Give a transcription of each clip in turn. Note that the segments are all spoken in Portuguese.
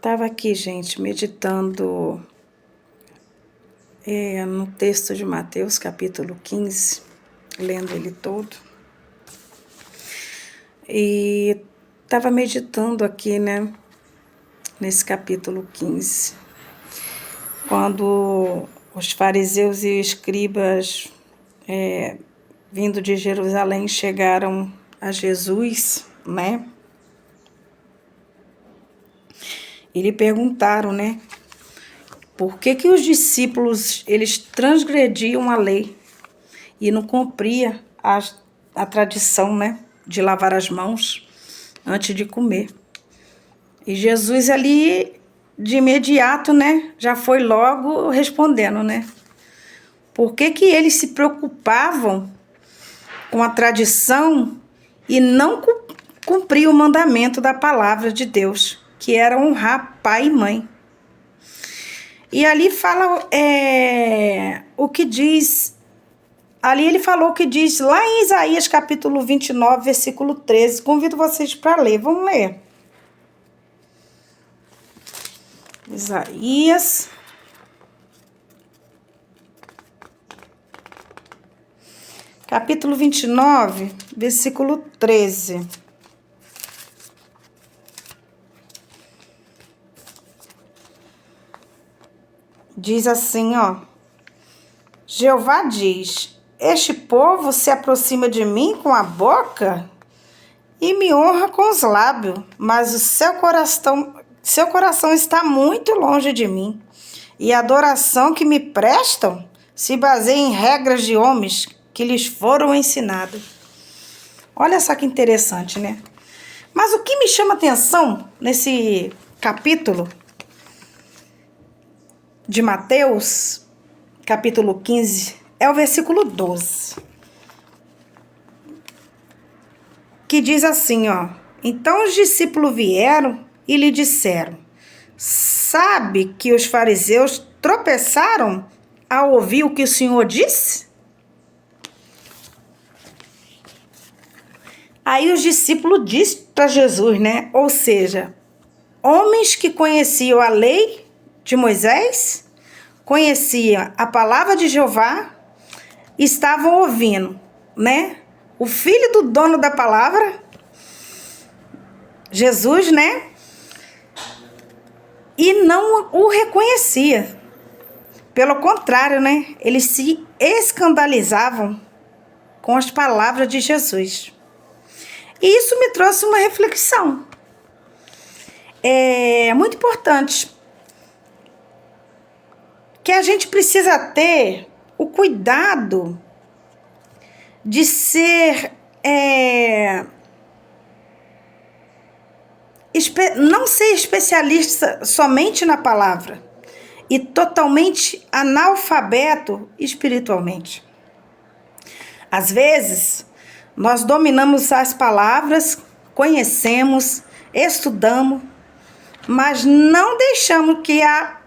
Estava aqui, gente, meditando no texto de Mateus, capítulo 15, lendo ele todo. E estava meditando aqui, né, nesse capítulo 15, quando os fariseus e escribas, vindo de Jerusalém, chegaram a Jesus, né, e lhe perguntaram, né, por que os discípulos, eles transgrediam a lei e não cumpriam a tradição, né, de lavar as mãos antes de comer. E Jesus ali, de imediato, né, já foi logo respondendo, né, por que eles se preocupavam com a tradição e não cumpriam o mandamento da palavra de Deus, que era honrar pai e mãe. E ali fala o que diz, ali ele falou o que diz lá em Isaías capítulo 29, versículo 13. Convido vocês para ler, vamos ler. Isaías, capítulo 29, versículo 13. Diz assim, ó. Jeová diz: este povo se aproxima de mim com a boca e me honra com os lábios, mas o seu coração está muito longe de mim. E a adoração que me prestam se baseia em regras de homens que lhes foram ensinadas. Olha só que interessante, né? Mas o que me chama atenção nesse capítulo de Mateus, capítulo 15, é o versículo 12. Que diz assim, ó. Então os discípulos vieram e lhe disseram: sabe que os fariseus tropeçaram ao ouvir o que o Senhor disse? Aí os discípulos disseram para Jesus, né? Ou seja, homens que conheciam a lei de Moisés, conheciam a palavra de Jeová, estavam ouvindo, né? O filho do dono da palavra, Jesus, né? E não o reconhecia. Pelo contrário, né? Eles se escandalizavam com as palavras de Jesus. E isso me trouxe uma reflexão. É muito importante que a gente precisa ter o cuidado de ser, não ser especialista somente na palavra e totalmente analfabeto espiritualmente. Às vezes, nós dominamos as palavras, conhecemos, estudamos, mas não deixamos que a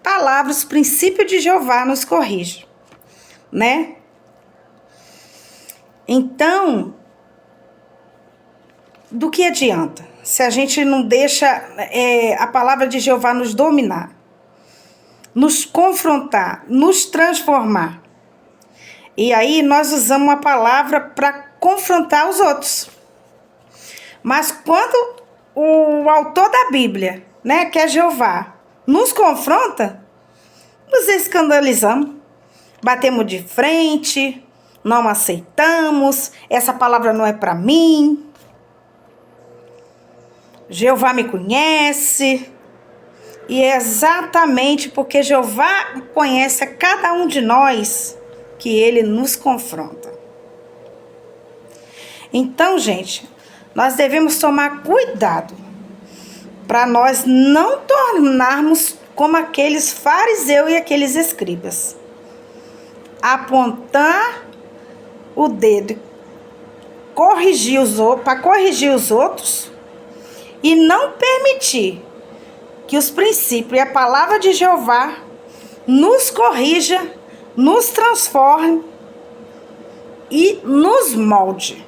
palavra, os princípios de Jeová nos corrija, né? Então, do que adianta se a gente não deixa a palavra de Jeová nos dominar, nos confrontar, nos transformar? E aí nós usamos uma palavra para confrontar os outros. Mas quando o autor da Bíblia, né, que é Jeová, nos confronta, nos escandalizamos, batemos de frente, não aceitamos, essa palavra não é para mim, Jeová me conhece. E é exatamente porque Jeová conhece a cada um de nós que ele nos confronta. Então, gente, nós devemos tomar cuidado para nós não tornarmos como aqueles fariseus e aqueles escribas. Apontar o dedo, para corrigir os outros e não permitir que os princípios e a palavra de Jeová nos corrija, nos transforme e nos molde.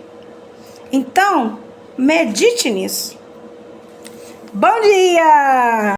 Então, medite nisso. Bom dia!